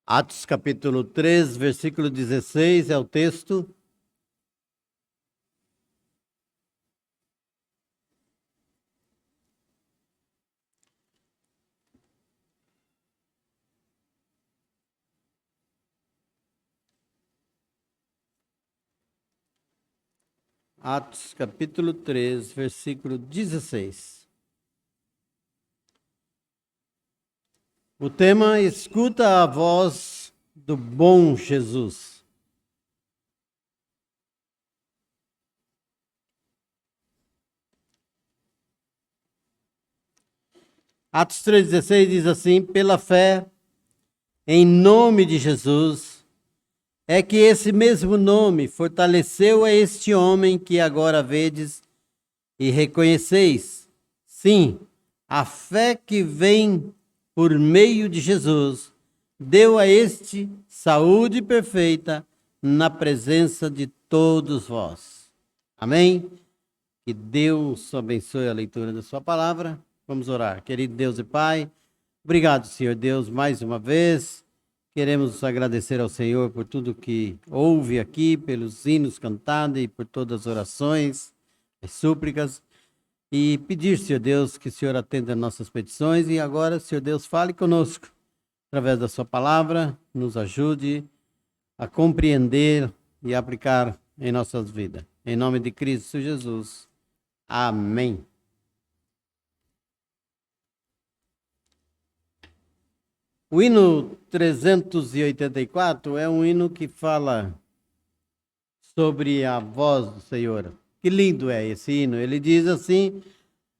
Atos capítulo 3, versículo 16 é o texto. Atos capítulo 3, versículo 16. O tema: escuta a voz do bom Jesus. Atos 3,16 diz assim: pela fé, em nome de Jesus, é que esse mesmo nome fortaleceu a este homem que agora vedes e reconheceis. Sim, a fé que vem por meio de Jesus deu a este saúde perfeita na presença de todos vós. Amém? Que Deus abençoe a leitura da sua palavra. Vamos orar. Querido Deus e Pai, obrigado, Senhor Deus, mais uma vez. Queremos agradecer ao Senhor por tudo que houve aqui, pelos hinos cantados e por todas as orações, as súplicas. E pedir, Senhor Deus, que o Senhor atenda nossas petições. E agora, Senhor Deus, fale conosco através da sua palavra, nos ajude a compreender e aplicar em nossas vidas. Em nome de Cristo Jesus. Amém. O hino 384 é um hino que fala sobre a voz do Senhor. Que lindo é esse hino. Ele diz assim,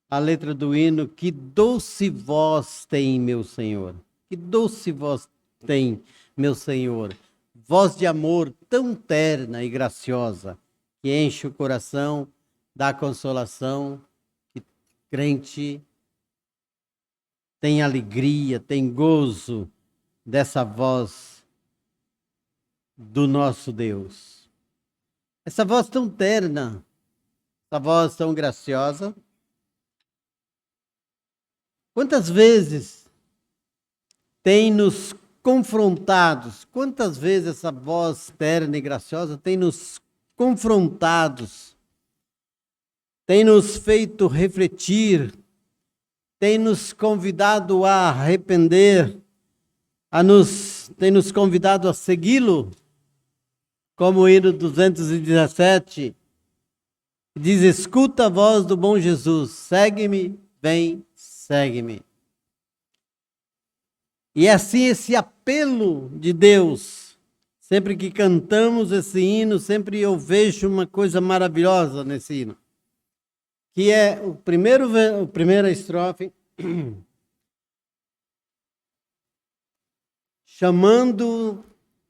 a letra do hino: que doce voz tem meu Senhor. Que doce voz tem meu Senhor. Voz de amor tão terna e graciosa, que enche o coração, dá consolação, que crente tem alegria, tem gozo dessa voz do nosso Deus. Essa voz tão terna, essa voz tão graciosa. Quantas vezes tem nos confrontados, quantas vezes essa voz terna e graciosa tem nos confrontados, tem nos feito refletir, tem nos convidado a arrepender, tem nos convidado a segui-lo, como o hino 217 diz: escuta a voz do bom Jesus, segue-me, vem, segue-me. E assim esse apelo de Deus, sempre que cantamos esse hino, sempre eu vejo uma coisa maravilhosa nesse hino, que é a primeira estrofe, chamando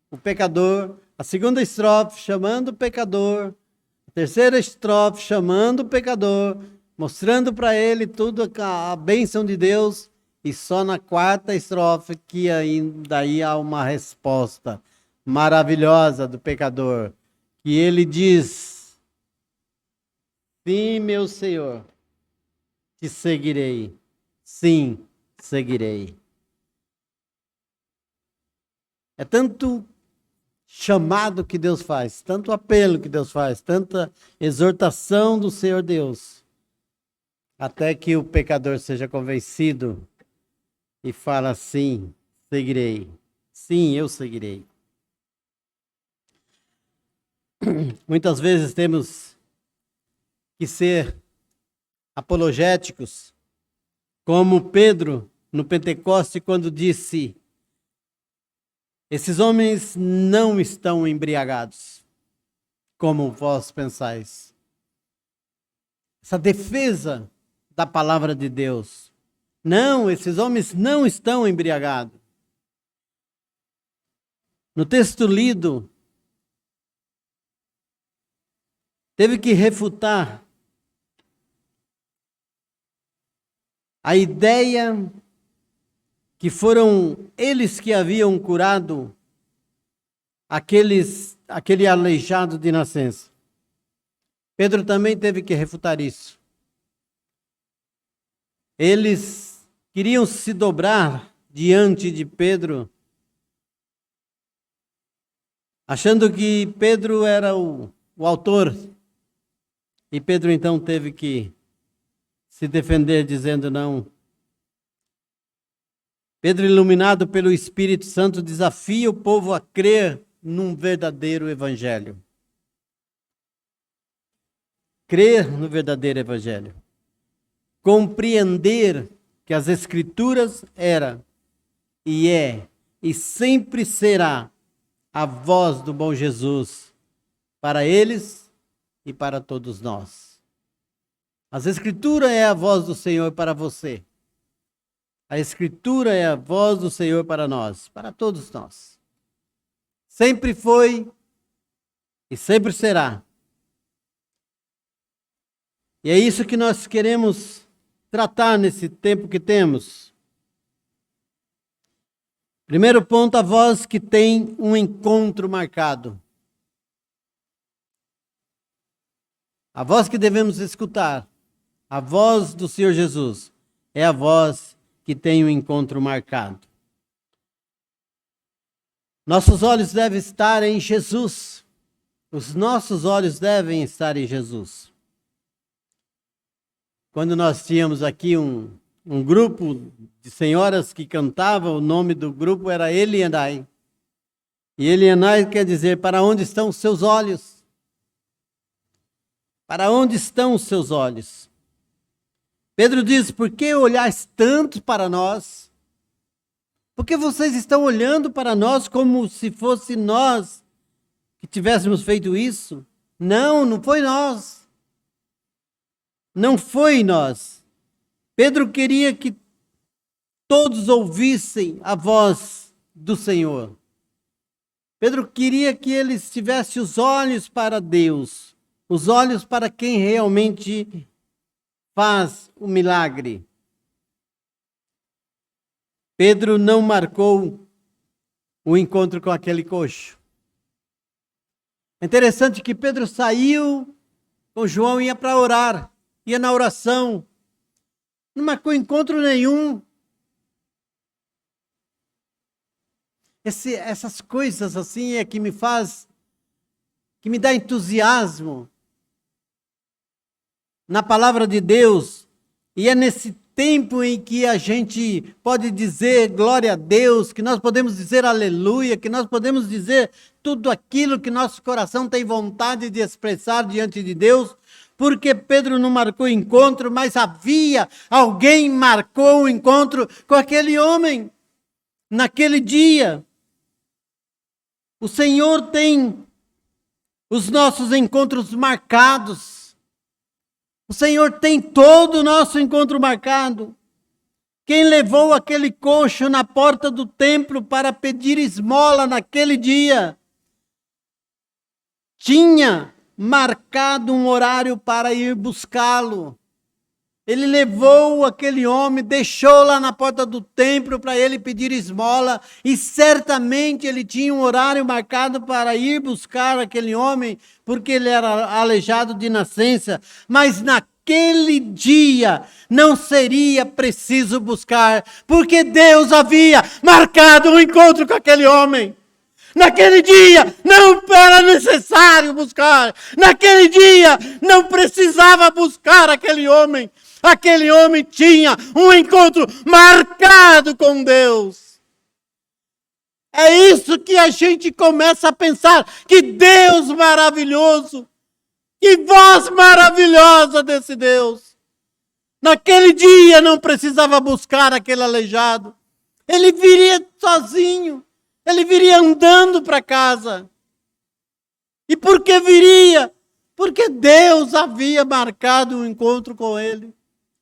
o pecador, a segunda estrofe chamando o pecador, a terceira estrofe chamando o pecador, mostrando para ele tudo a bênção de Deus, e só na quarta estrofe que ainda aí há uma resposta maravilhosa do pecador, que ele diz: sim, meu Senhor, te seguirei, sim, seguirei. É tanto chamado que Deus faz, tanto apelo que Deus faz, tanta exortação do Senhor Deus, até que o pecador seja convencido e fala: sim, seguirei. Sim, eu seguirei. Muitas vezes temos que ser apologéticos, como Pedro no Pentecoste, quando disse: esses homens não estão embriagados, como vós pensais. Essa defesa da palavra de Deus. Não, esses homens não estão embriagados. No texto lido, teve que refutar a ideia que foram eles que haviam curado aquele aleijado de nascença. Pedro também teve que refutar isso. Eles queriam se dobrar diante de Pedro achando que Pedro era o autor. E Pedro então teve que se defender dizendo não. Pedro, iluminado pelo Espírito Santo, desafia o povo a crer num verdadeiro evangelho. Crer no verdadeiro evangelho. Compreender que as Escrituras era e é e sempre será a voz do bom Jesus para eles e para todos nós. As Escrituras é a voz do Senhor para você. A Escritura é a voz do Senhor para nós, para todos nós. Sempre foi e sempre será. E é isso que nós queremos tratar nesse tempo que temos. Primeiro ponto, a voz que tem um encontro marcado. A voz que devemos escutar, a voz do Senhor Jesus, é a voz que tem um encontro marcado. Nossos olhos devem estar em Jesus. Os nossos olhos devem estar em Jesus. Quando nós tínhamos aqui um grupo de senhoras que cantavam, o nome do grupo era Eli and I. E Eli and I quer dizer, para onde estão os seus olhos? Para onde estão os seus olhos? Pedro diz, por que olhais tanto para nós? Porque vocês estão olhando para nós como se fosse nós que tivéssemos feito isso? Não, não foi nós. Não foi nós. Pedro queria que todos ouvissem a voz do Senhor. Pedro queria que eles tivessem os olhos para Deus, os olhos para quem realmente faz o milagre. Pedro não marcou o encontro com aquele coxo. É interessante que Pedro saiu com João e ia para orar, ia na oração. Não marcou encontro nenhum. Essas coisas assim é que me dá entusiasmo na palavra de Deus. E é nesse tempo em que a gente pode dizer glória a Deus, que nós podemos dizer aleluia, que nós podemos dizer tudo aquilo que nosso coração tem vontade de expressar diante de Deus, porque Pedro não marcou encontro, mas alguém marcou o encontro com aquele homem naquele dia. O Senhor tem os nossos encontros marcados. O Senhor tem todo o nosso encontro marcado. Quem levou aquele coxo na porta do templo para pedir esmola naquele dia, tinha marcado um horário para ir buscá-lo. Ele levou aquele homem, deixou lá na porta do templo para ele pedir esmola, e certamente ele tinha um horário marcado para ir buscar aquele homem, porque ele era aleijado de nascença, mas naquele dia não seria preciso buscar, porque Deus havia marcado um encontro com aquele homem. Naquele dia não era necessário buscar, naquele dia não precisava buscar aquele homem. Aquele homem tinha um encontro marcado com Deus. É isso que a gente começa a pensar, que Deus maravilhoso, que voz maravilhosa desse Deus. Naquele dia não precisava buscar aquele aleijado. Ele viria sozinho, ele viria andando para casa. E por que viria? Porque Deus havia marcado um encontro com ele.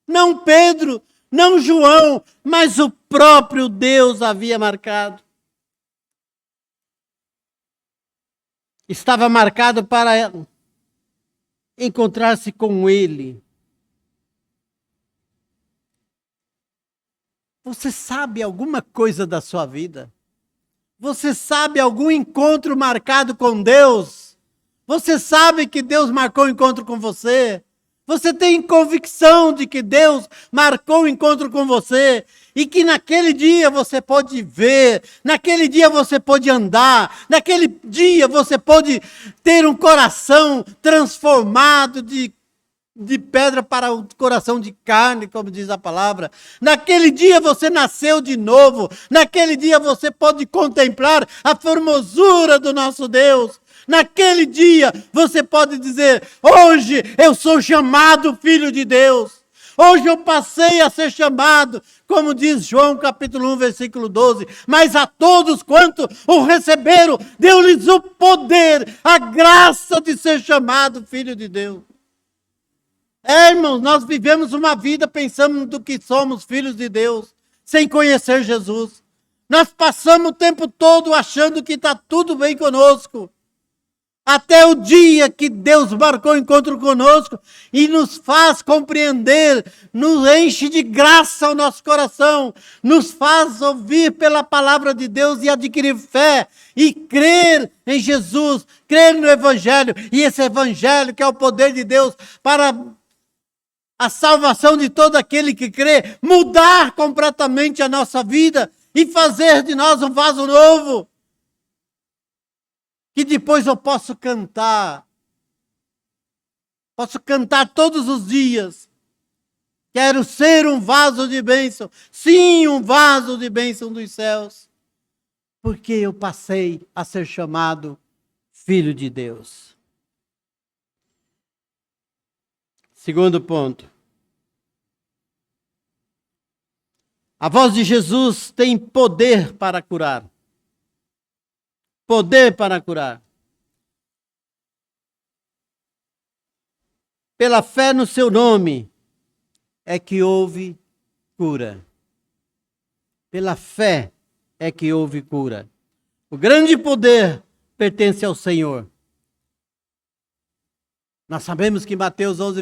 Não Pedro, não João, mas o próprio Deus havia marcado. Estava marcado para encontrar-se com ele. Você sabe alguma coisa da sua vida? Você sabe algum encontro marcado com Deus? Você sabe que Deus marcou um encontro com você? Você tem convicção de que Deus marcou o encontro com você e que naquele dia você pode ver, naquele dia você pode andar, naquele dia você pode ter um coração transformado de pedra para um coração de carne, como diz a palavra. Naquele dia você nasceu de novo, naquele dia você pode contemplar a formosura do nosso Deus. Naquele dia você pode dizer: hoje eu sou chamado filho de Deus. Hoje eu passei a ser chamado, como diz João capítulo 1, versículo 12. Mas a todos quanto o receberam, deu-lhes o poder, a graça de ser chamado filho de Deus. Irmãos, nós vivemos uma vida pensando que somos filhos de Deus, sem conhecer Jesus. Nós passamos o tempo todo achando que está tudo bem conosco. Até o dia que Deus marcou o encontro conosco e nos faz compreender, nos enche de graça o nosso coração, nos faz ouvir pela palavra de Deus e adquirir fé e crer em Jesus, crer no Evangelho. E esse Evangelho que é o poder de Deus para a salvação de todo aquele que crê, mudar completamente a nossa vida e fazer de nós um vaso novo. Que depois eu posso cantar todos os dias. Quero ser um vaso de bênção, sim, um vaso de bênção dos céus, porque eu passei a ser chamado filho de Deus. Segundo ponto. A voz de Jesus tem poder para curar. Poder para curar. Pela fé no seu nome é que houve cura. Pela fé é que houve cura. O grande poder pertence ao Senhor. Nós sabemos que Mateus 11,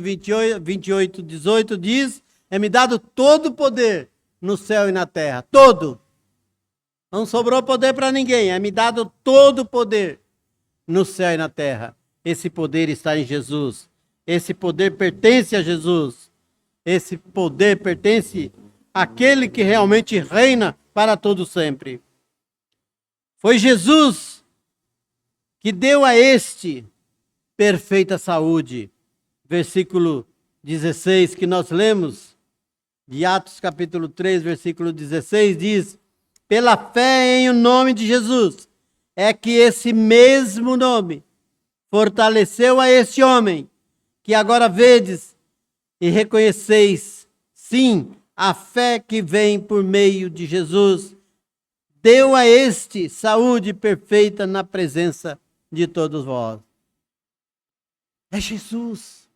28, 18 diz: é-me dado todo o poder no céu e na terra. Todo. Não sobrou poder para ninguém. É-me dado todo o poder no céu e na terra. Esse poder está em Jesus. Esse poder pertence a Jesus. Esse poder pertence àquele que realmente reina para todo sempre. Foi Jesus que deu a este perfeita saúde. Versículo 16 que nós lemos, de Atos capítulo 3, versículo 16, diz: pela fé em o nome de Jesus, é que esse mesmo nome fortaleceu a este homem, que agora vedes e reconheceis, sim, a fé que vem por meio de Jesus, deu a este saúde perfeita na presença de todos vós. É Jesus,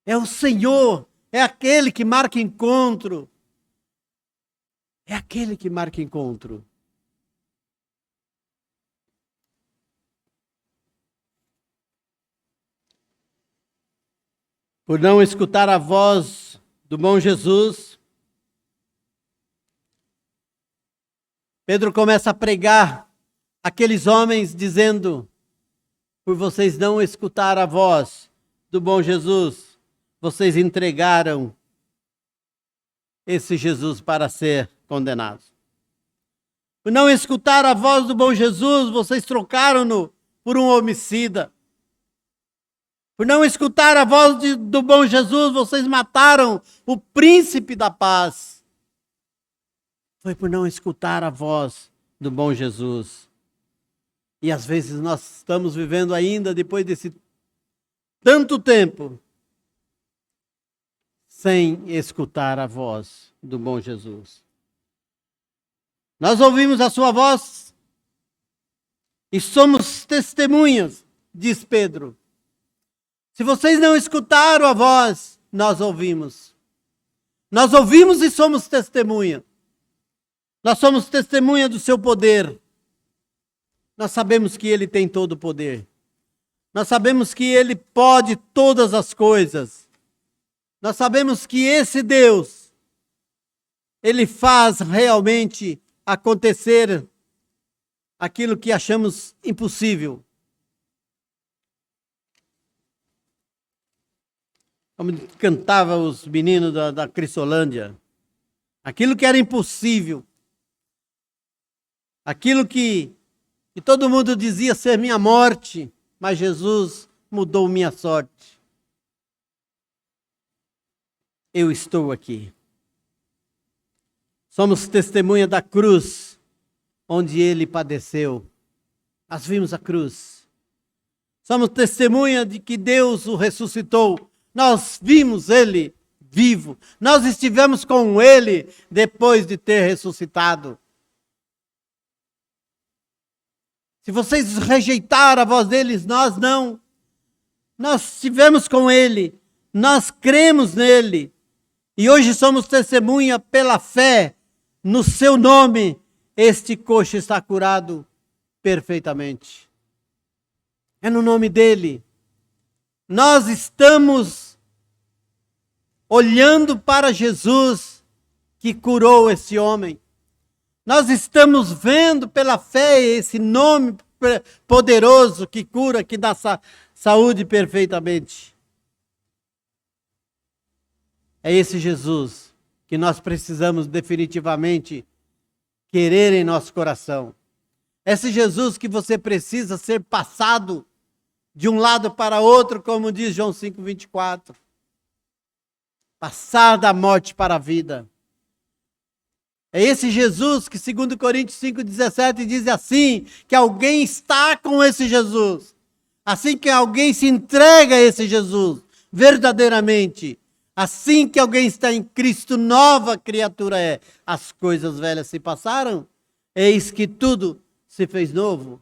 é o Senhor, é aquele que marca encontro. É aquele que marca encontro. Por não escutar a voz do bom Jesus, Pedro começa a pregar aqueles homens dizendo: por vocês não escutar a voz do bom Jesus, vocês entregaram esse Jesus para ser condenado. Por não escutar a voz do bom Jesus, vocês trocaram-no por um homicida. Por não escutar a voz do bom Jesus, vocês mataram o príncipe da paz. Foi por não escutar a voz do bom Jesus. E às vezes nós estamos vivendo ainda, depois desse tanto tempo, sem escutar a voz do bom Jesus. Nós ouvimos a sua voz e somos testemunhas, diz Pedro. Se vocês não escutaram a voz, nós ouvimos. Nós ouvimos e somos testemunha. Nós somos testemunha do seu poder. Nós sabemos que ele tem todo o poder. Nós sabemos que ele pode todas as coisas. Nós sabemos que esse Deus, ele faz realmente acontecer aquilo que achamos impossível. como cantava os meninos da Crisolândia. Aquilo que era impossível. Aquilo que todo mundo dizia ser minha morte, mas Jesus mudou minha sorte. Eu estou aqui. Somos testemunha da cruz, onde ele padeceu. Nós vimos a cruz. Somos testemunha de que Deus o ressuscitou. Nós vimos ele vivo. Nós estivemos com ele depois de ter ressuscitado. Se vocês rejeitaram a voz deles, nós não. Nós estivemos com ele. Nós cremos nele. E hoje somos testemunha pela fé no seu nome. Este coxo está curado perfeitamente. É no nome dele. Nós estamos olhando para Jesus que curou esse homem. Nós estamos vendo pela fé esse nome poderoso que cura, que dá saúde perfeitamente. É esse Jesus que nós precisamos definitivamente querer em nosso coração. Esse Jesus que você precisa ser passado de um lado para outro, como diz João 5,24. Passar da morte para a vida. É esse Jesus que, segundo Coríntios 5,17, diz assim, que alguém está com esse Jesus. Assim que alguém se entrega a esse Jesus, verdadeiramente. Assim que alguém está em Cristo, nova criatura é. As coisas velhas se passaram, eis que tudo se fez novo.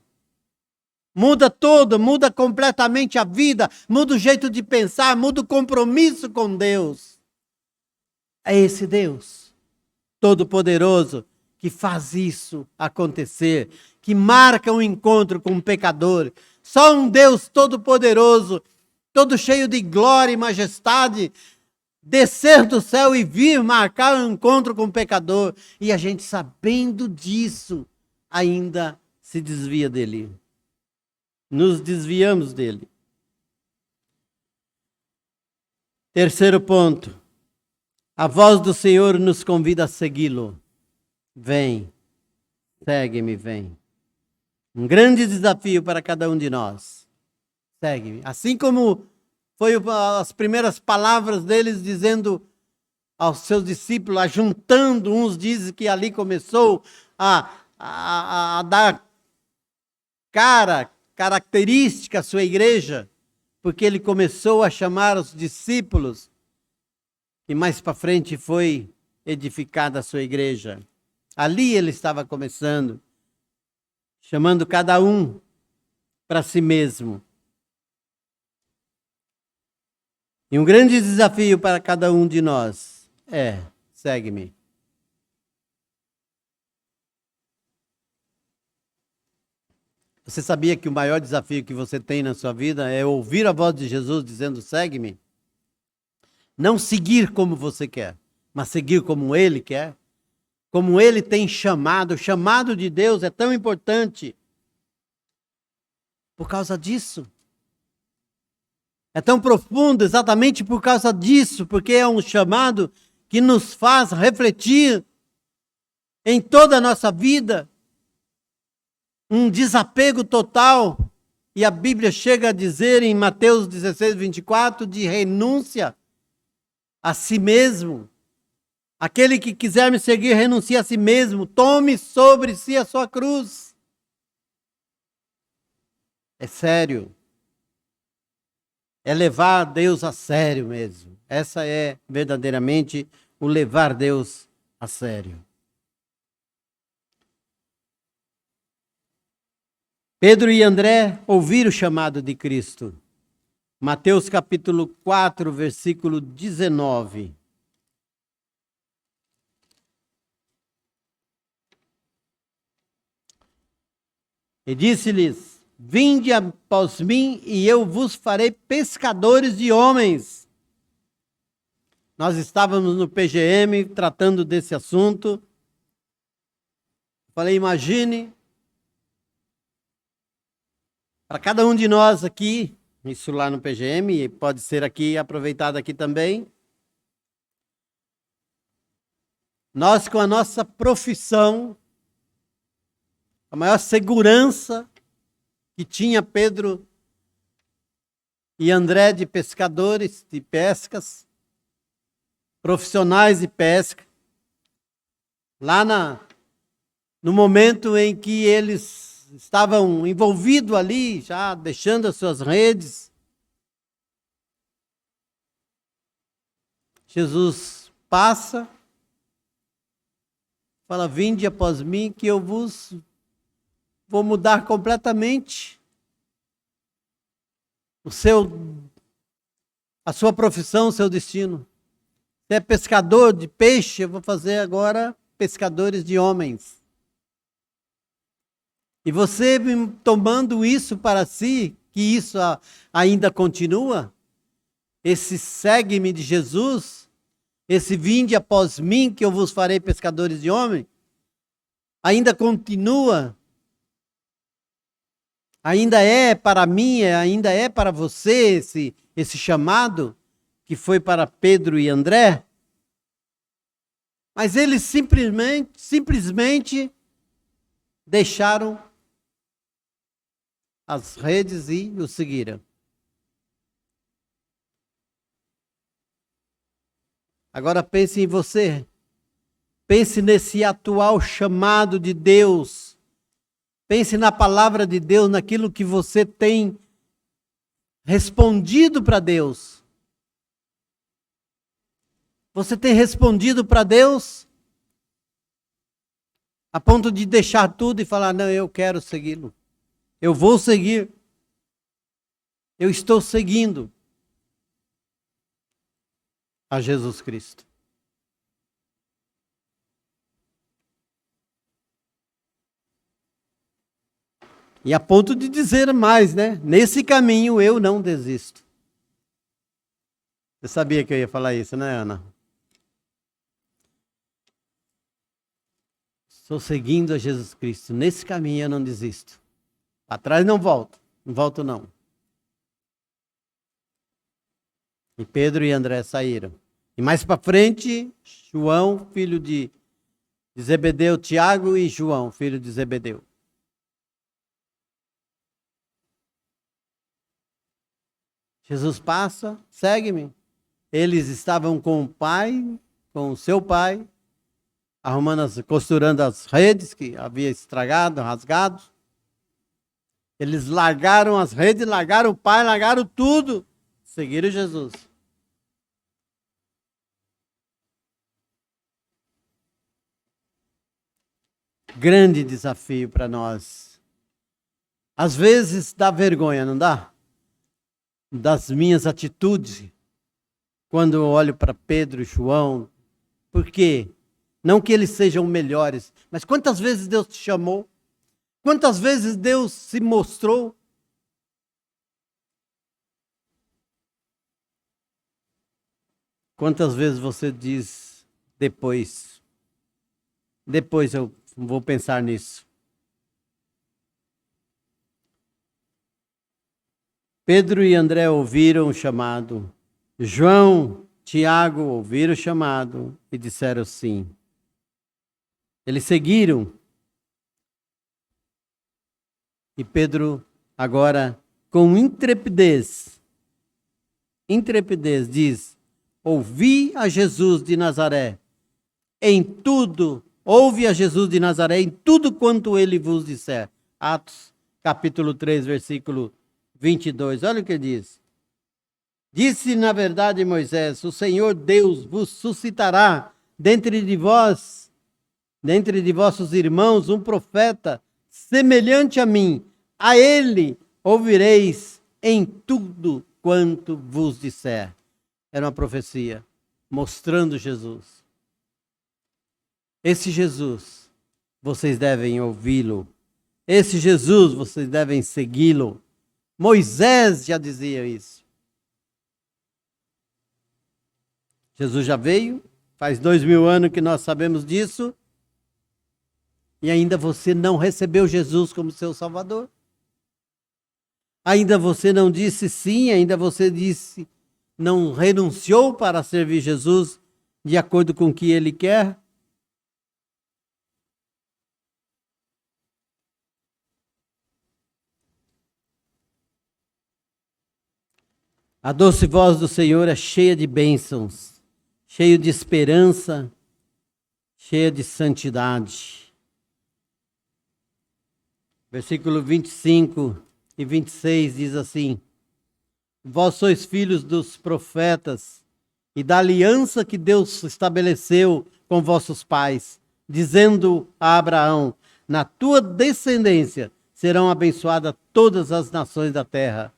Muda tudo, muda completamente a vida, muda o jeito de pensar, muda o compromisso com Deus. É esse Deus Todo-Poderoso que faz isso acontecer, que marca um encontro com um pecador. Só um Deus Todo-Poderoso, todo cheio de glória e majestade, descer do céu e vir marcar um encontro com um pecador. E a gente, sabendo disso, ainda se desvia dele. Nos desviamos dele. Terceiro ponto. A voz do Senhor nos convida a segui-lo. Vem, segue-me, vem. Um grande desafio para cada um de nós. Segue-me. Assim como foi as primeiras palavras deles dizendo aos seus discípulos, ajuntando, uns dizem que ali começou a dar característica à sua igreja, porque ele começou a chamar os discípulos, e mais para frente foi edificada a sua igreja. Ali ele estava começando, chamando cada um para si mesmo. E um grande desafio para cada um de nós é: segue-me. Você sabia que o maior desafio que você tem na sua vida é ouvir a voz de Jesus dizendo: segue-me? Não seguir como você quer, mas seguir como Ele quer. Como Ele tem chamado. O chamado de Deus é tão importante por causa disso. É tão profundo exatamente por causa disso, porque é um chamado que nos faz refletir em toda a nossa vida. Um desapego total. E a Bíblia chega a dizer em Mateus 16:24, de renúncia a si mesmo. Aquele que quiser me seguir, renuncie a si mesmo. Tome sobre si a sua cruz. É sério. É levar Deus a sério mesmo. Essa é verdadeiramente o levar Deus a sério. Pedro e André ouviram o chamado de Cristo. Mateus capítulo 4, versículo 19. E disse-lhes: vinde após mim e eu vos farei pescadores de homens. Nós estávamos no PGM tratando desse assunto. Falei, imagine, para cada um de nós aqui, isso lá no PGM, e pode ser aqui, aproveitado aqui também. Nós, com a nossa profissão, a maior segurança que tinha Pedro e André de pescadores, de pescas, profissionais de pesca, lá no momento em que eles estavam envolvidos ali, já deixando as suas redes, Jesus passa, fala: vinde após mim que eu vos vou mudar completamente a sua profissão, o seu destino. Você é pescador de peixe, eu vou fazer agora pescadores de homens. E você tomando isso para si, que isso ainda continua, esse segue-me de Jesus, esse vinde após mim que eu vos farei pescadores de homens, ainda continua, ainda é para mim, ainda é para você esse chamado que foi para Pedro e André. Mas eles simplesmente deixaram as redes e o seguiram. Agora pense em você. Pense nesse atual chamado de Deus. Pense na palavra de Deus, naquilo que você tem respondido para Deus. Você tem respondido para Deus a ponto de deixar tudo e falar: não, eu quero segui-lo. Eu vou seguir. Eu estou seguindo a Jesus Cristo. E a ponto de dizer mais, né? Nesse caminho eu não desisto. Você sabia que eu ia falar isso, né, Ana? Estou seguindo a Jesus Cristo. Nesse caminho eu não desisto. Atrás não volto. Não volto não. E Pedro e André saíram. E mais para frente, João, filho de Zebedeu, Tiago e João, filho de Zebedeu. Jesus passa, segue-me. Eles estavam com o pai, com o seu pai, costurando as redes que havia estragado, rasgado. Eles largaram as redes, largaram o pai, largaram tudo. Seguiram Jesus. Grande desafio para nós. Às vezes dá vergonha, não dá? Das minhas atitudes, quando eu olho para Pedro e João. Por quê? Não que eles sejam melhores, mas quantas vezes Deus te chamou? Quantas vezes Deus se mostrou? Quantas vezes você diz depois eu vou pensar nisso? Pedro e André ouviram o chamado. João, Tiago ouviram o chamado e disseram sim. Eles seguiram. E Pedro, agora, com intrepidez, diz: ouvi a Jesus de Nazaré, ouve a Jesus de Nazaré em tudo quanto ele vos disser. Atos, capítulo 3, versículo 22. Olha o que diz. Disse, na verdade, Moisés: o Senhor Deus vos suscitará dentre de vossos irmãos, um profeta semelhante a mim. A ele ouvireis em tudo quanto vos disser. Era uma profecia mostrando Jesus. Esse Jesus, vocês devem ouvi-lo. Esse Jesus, vocês devem segui-lo. Moisés já dizia isso. Jesus já veio, faz 2000 anos que nós sabemos disso, e ainda você não recebeu Jesus como seu Salvador. Ainda você não disse sim, ainda você disse, não renunciou para servir Jesus de acordo com o que Ele quer? A doce voz do Senhor é cheia de bênçãos, cheia de esperança, cheia de santidade. Versículo 25 e 26 diz assim: Vós sois filhos dos profetas e da aliança que Deus estabeleceu com vossos pais, dizendo a Abraão: na tua descendência serão abençoadas todas as nações da terra.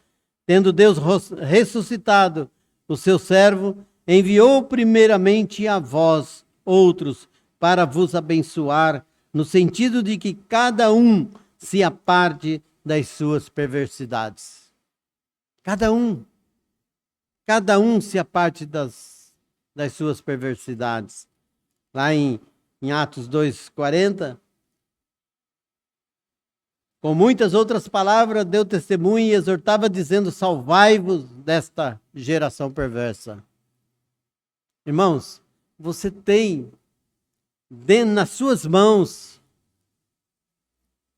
Tendo Deus ressuscitado o seu servo, enviou primeiramente a vós, outros, para vos abençoar, no sentido de que cada um se aparte das suas perversidades. Cada um se aparte das suas perversidades. Lá em Atos 2:40, com muitas outras palavras, deu testemunho e exortava, dizendo: salvai-vos desta geração perversa. Irmãos, você tem nas suas mãos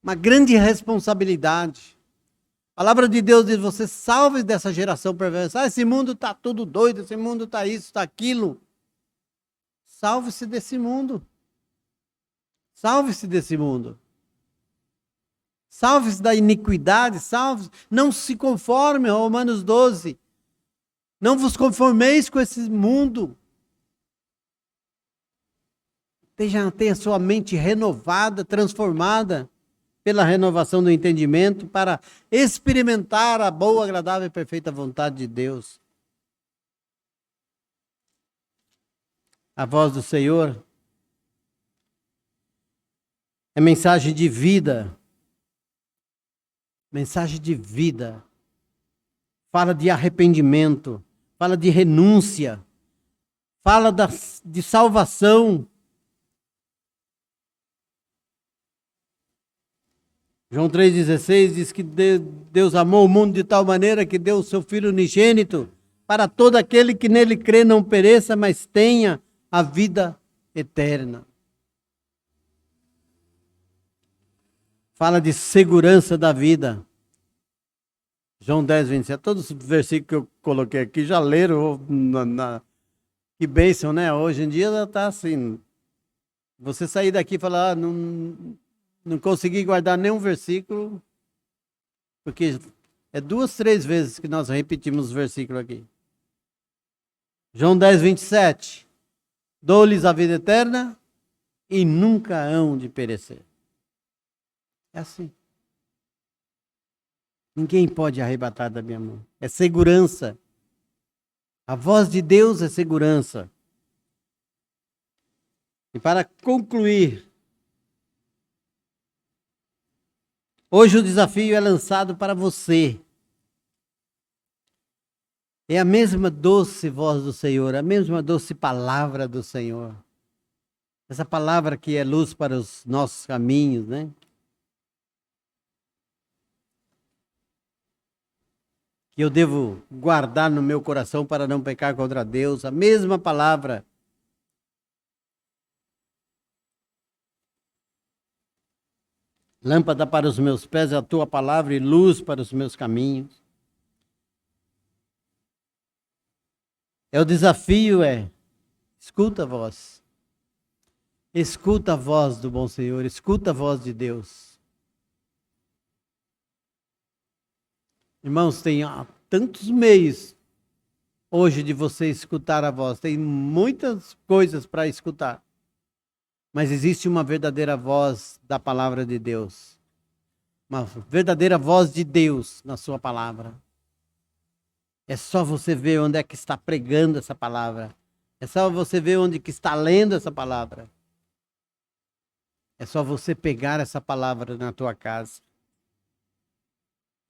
uma grande responsabilidade. A palavra de Deus diz: você salve dessa geração perversa. Esse mundo está tudo doido, esse mundo está isso, está aquilo. Salve-se desse mundo. Salve-se desse mundo. Salve-se da iniquidade, salve-se. Não se conforme, Romanos 12. Não vos conformeis com esse mundo. Tenha sua mente renovada, transformada pela renovação do entendimento para experimentar a boa, agradável e perfeita vontade de Deus. A voz do Senhor é mensagem de vida. Mensagem de vida. Fala de arrependimento, fala de renúncia, fala de salvação. João 3,16 diz que Deus amou o mundo de tal maneira que deu o seu Filho unigênito para todo aquele que nele crê não pereça, mas tenha a vida eterna. Fala de segurança da vida. João 10:27. Todos os versículos que eu coloquei aqui já leram. Que bênção, né? Hoje em dia está assim. Você sair daqui e falar: não consegui guardar nenhum versículo, porque é 2, 3 vezes que nós repetimos os versículos aqui. João 10:27. Dou-lhes a vida eterna e nunca hão de perecer. É assim. Ninguém pode arrebatar da minha mão. É segurança. A voz de Deus é segurança. E para concluir, hoje o desafio é lançado para você. É a mesma doce voz do Senhor, a mesma doce palavra do Senhor. Essa palavra que é luz para os nossos caminhos, né? Que eu devo guardar no meu coração para não pecar contra Deus. A mesma palavra. Lâmpada para os meus pés é a tua palavra e luz para os meus caminhos. O desafio escuta a voz. Escuta a voz do bom Senhor, escuta a voz de Deus. Irmãos, tem tantos meios hoje de você escutar a voz. Tem muitas coisas para escutar. Mas existe uma verdadeira voz da palavra de Deus. Uma verdadeira voz de Deus na sua palavra. É só você ver onde é que está pregando essa palavra. É só você ver onde que está lendo essa palavra. É só você pegar essa palavra na tua casa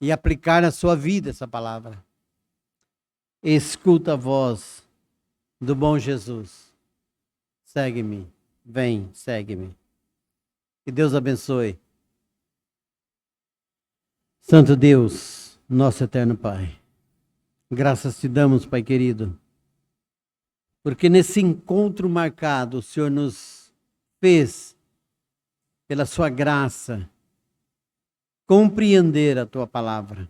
e aplicar na sua vida essa palavra. Escuta a voz do bom Jesus. Segue-me. Vem, segue-me. Que Deus abençoe. Santo Deus, Nosso eterno Pai, graças te damos, Pai querido, porque nesse encontro marcado o Senhor nos fez, pela sua graça, compreender a tua palavra.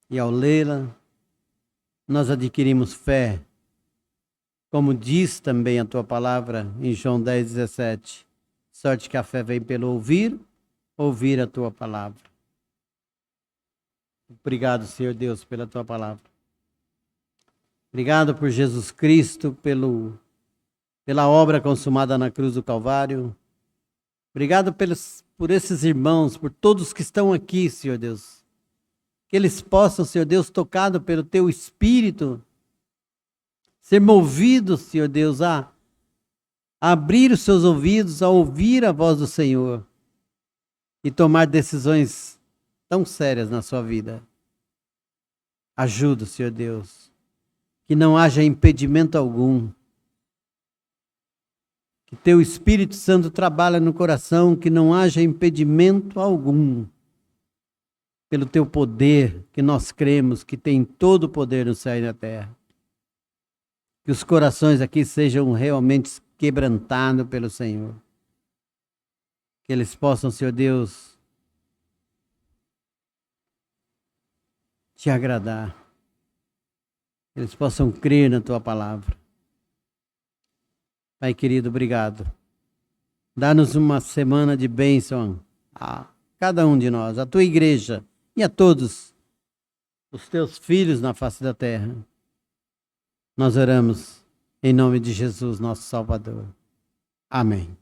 E ao lê-la, nós adquirimos fé, como diz também a tua palavra em João 10:17. Sorte que a fé vem pelo ouvir a tua palavra. Obrigado, Senhor Deus, pela tua palavra. Obrigado por Jesus Cristo, pela obra consumada na cruz do Calvário. Obrigado por esses irmãos, por todos que estão aqui, Senhor Deus. Que eles possam, Senhor Deus, tocado pelo teu Espírito, ser movidos, Senhor Deus, a abrir os seus ouvidos, a ouvir a voz do Senhor e tomar decisões tão sérias na sua vida. Ajuda, Senhor Deus, que não haja impedimento algum. Que teu Espírito Santo trabalhe no coração, que não haja impedimento algum. Pelo teu poder, que nós cremos que tem todo o poder no céu e na terra. Que os corações aqui sejam realmente quebrantados pelo Senhor. Que eles possam, Senhor Deus, te agradar. Que eles possam crer na tua palavra. Pai querido, obrigado. Dá-nos uma semana de bênção a cada um de nós, a tua igreja e a todos os teus filhos na face da terra. Nós oramos em nome de Jesus, nosso Salvador. Amém.